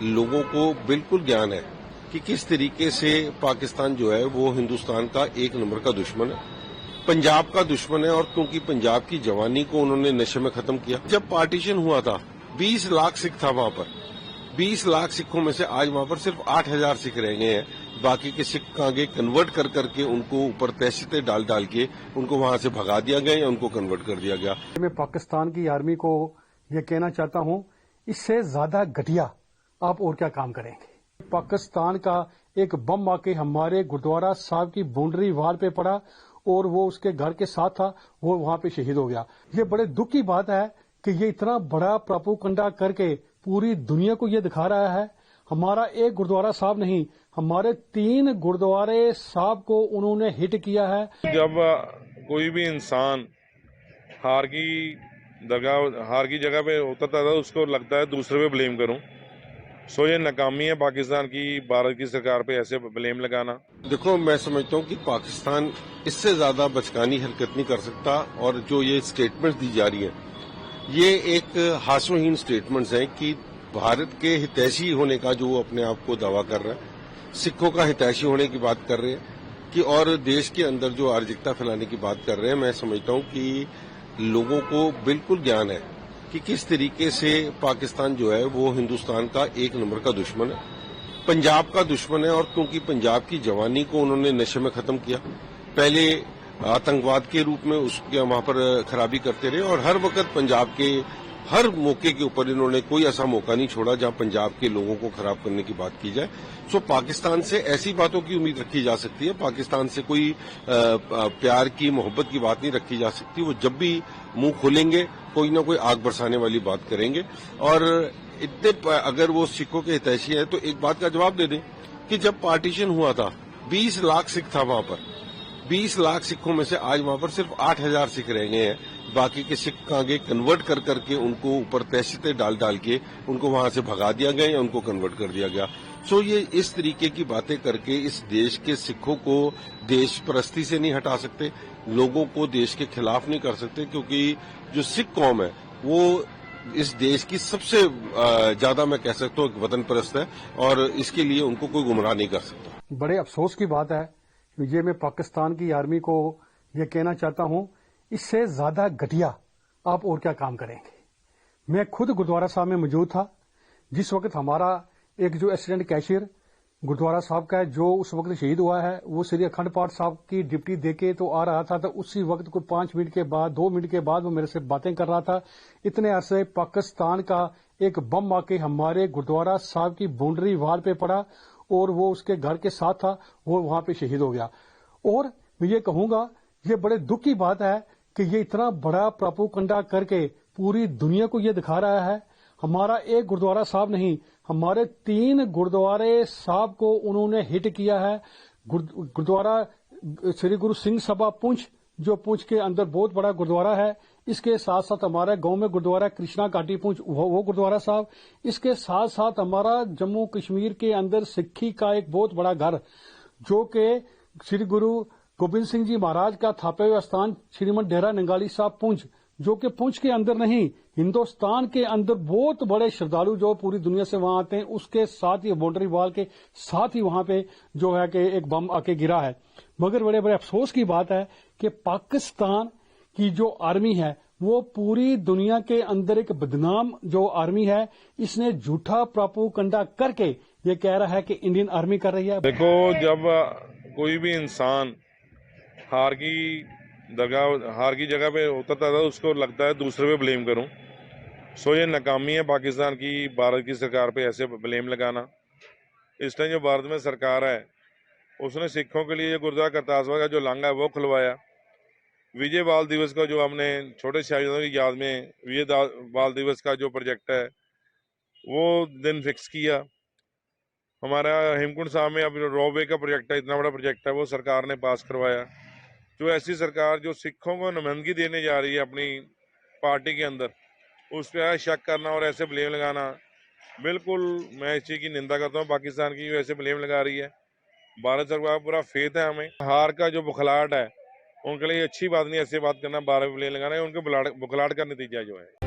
लोगों को बिल्कुल ज्ञान है कि किस तरीके से पाकिस्तान जो है वो हिंदुस्तान का एक नंबर का दुश्मन है, पंजाब का दुश्मन है। और क्योंकि पंजाब की जवानी को उन्होंने नशे में खत्म किया। जब पार्टीशन हुआ था 20 लाख सिख था वहां पर, 20 लाख सिखों में से आज वहां पर सिर्फ 8,000 सिख रह गए हैं। बाकी के सिख आगे कन्वर्ट कर करके उनको ऊपर तहसीतें डाल डाल के उनको वहां से भगा दिया गया या उनको कन्वर्ट कर दिया गया। मैं पाकिस्तान की आर्मी को ये कहना चाहता हूं, इससे ज्यादा घटिया आप और क्या काम करेंगे। पाकिस्तान का एक बम आके हमारे गुरुद्वारा साहब की बाउंड्री वाल पे पड़ा और वो उसके घर के साथ था, वो वहां पे शहीद हो गया। ये बड़े दुख की बात है कि ये इतना बड़ा प्रोपेगेंडा करके पूरी दुनिया को ये दिखा रहा है। हमारा एक गुरुद्वारा साहब नहीं, हमारे 3 गुरुद्वारे साहब को उन्होंने हिट किया है। जब कोई भी इंसान हार की जगह पे उतरता था, उसको लगता है दूसरे पे ब्लेम करूं। सो ये नाकामी है पाकिस्तान की, भारत की सरकार पे ऐसे ब्लेम लगाना। देखो, मैं समझता हूं कि पाकिस्तान इससे ज्यादा बचकानी हरकत नहीं कर सकता। और जो ये स्टेटमेंट दी जा रही है, ये एक हास्यहीन स्टेटमेंट्स हैं कि भारत के हितैषी होने का जो वो अपने आप को दावा कर रहा है, सिखों का हितैषी होने की बात कर रहे हैं कि और देश के अंदर जो अराजकता फैलाने की बात कर रहे हैं। मैं समझता हूं कि लोगों को बिल्कुल ज्ञान है कि किस तरीके से पाकिस्तान जो है वो हिंदुस्तान का एक नंबर का दुश्मन है, पंजाब का दुश्मन है। और क्योंकि पंजाब की जवानी को उन्होंने नशे में खत्म किया, पहले आतंकवाद के रूप में उसके वहां पर खराबी करते रहे और हर वक्त पंजाब के हर मौके के ऊपर इन्होंने कोई ऐसा मौका नहीं छोड़ा जहां पंजाब के लोगों को खराब करने की बात की जाए। सो पाकिस्तान से ऐसी बातों की उम्मीद रखी जा सकती है, पाकिस्तान से कोई प्यार की मोहब्बत की बात नहीं रखी जा सकती। वो जब भी मुंह खोलेंगे कोई ना कोई आग बरसाने वाली बात करेंगे। और इतने अगर वो सिखों के हितैषी है तो एक बात का जवाब दे दें कि जब पार्टीशन हुआ था 20 लाख सिख था वहां पर, 20 लाख सिखों में से आज वहां पर सिर्फ 8,000 सिख रह गए हैं। बाकी के सिख आगे कन्वर्ट कर करके उनको ऊपर तहसीतें डाल डाल के उनको वहां से भगा दिया गया या उनको कन्वर्ट कर दिया गया। सो ये इस तरीके की बातें करके इस देश के सिखों को देश परस्ती से नहीं हटा सकते, लोगों को देश के खिलाफ नहीं कर सकते, क्योंकि जो सिख कौम है वो इस देश की सबसे ज्यादा, मैं कह सकता हूँ, वतन परस्त है और इसके लिए उनको कोई गुमराह नहीं कर सकता। बड़े अफसोस की बात है, ये मैं पाकिस्तान की आर्मी को ये कहना चाहता हूं, इससे ज्यादा घटिया आप और क्या काम करेंगे। मैं खुद गुरुद्वारा साहब में मौजूद था जिस वक्त हमारा एक जो एसिडेंट कैशियर गुरुद्वारा साहब का है जो उस वक्त शहीद हुआ है, वो श्री अखंड पाठ साहब की ड्यूटी देके तो आ रहा था, तो उसी वक्त को 5 मिनट के बाद 2 मिनट के बाद वो मेरे से बातें कर रहा था। इतने अरसे पाकिस्तान का एक बम आके हमारे गुरुद्वारा साहब की बाउंड्री वाल पे पड़ा और वो उसके घर के साथ था, वो वहां पे शहीद हो गया। और मैं ये कहूंगा, ये बड़े दुख की बात है कि ये इतना बड़ा प्रोपेगेंडा करके पूरी दुनिया को ये दिखा रहा है। हमारा एक गुरुद्वारा साहब नहीं, हमारे 3 गुरुद्वारे साहब को उन्होंने हिट किया है। गुरुद्वारा श्री गुरु सिंह सभा पुंछ, जो पुंछ के अंदर बहुत बड़ा गुरुद्वारा है, इसके साथ साथ हमारे गांव में गुरुद्वारा कृष्णा घाटी पुंछ, वो गुरुद्वारा साहब, इसके साथ साथ हमारा जम्मू कश्मीर के अंदर सिक्खी का एक बहुत बड़ा घर जो कि श्री गुरु गोबिंद सिंह जी महाराज का थापे हुए स्थान श्रीमद डेरा नंगाली साहब पुंछ, जो कि पुंछ के अंदर नहीं, हिंदुस्तान के अंदर बहुत बड़े श्रद्धालु जो पूरी दुनिया से वहां आते हैं, उसके साथ ही बाउंड्री वॉल के साथ ही वहां पे जो है कि एक बम आके गिरा है। मगर बड़े बड़े अफसोस की बात है कि पाकिस्तान की जो आर्मी है वो पूरी दुनिया के अंदर एक बदनाम जो आर्मी है, इसने झूठा प्रोपेगेंडा करके ये कह रहा है कि इंडियन आर्मी कर रही है। देखो, जब कोई भी इंसान हार की जगह पे उतरता था, उसको लगता है दूसरे पे ब्लेम करूं। सो ये नाकामी है पाकिस्तान की, भारत की सरकार पे ऐसे ब्लेम लगाना। इस टाइम जो भारत में सरकार है उसने सिखों के लिए गुरुद्वारा करतारपुर का जो लांघा है वो खुलवाया। विजय बाल दिवस का जो हमने छोटे शहीदों की याद में विजय बाल दिवस का जो प्रोजेक्ट है वो दिन फिक्स किया। हमारा हेमकुंड साहब में अब रोपवे का प्रोजेक्ट है, इतना बड़ा प्रोजेक्ट है, वो सरकार ने पास करवाया। जो ऐसी सरकार जो सिखों को नुमाइंदगी देने जा रही है अपनी पार्टी के अंदर, उस पर शक करना और ऐसे ब्लेम लगाना, बिल्कुल मैं इस चीज़ की निंदा करता हूँ। पाकिस्तान की जो ऐसे ब्लेम लगा रही है, भारत सरकार का पूरा फेथ है हमें। हार का जो बुखलाहट है उनके लिए अच्छी बात नहीं, ऐसे बात करना, 12 ब्लेम लगाना है, उनके बुखलाहट का नतीजा जो है।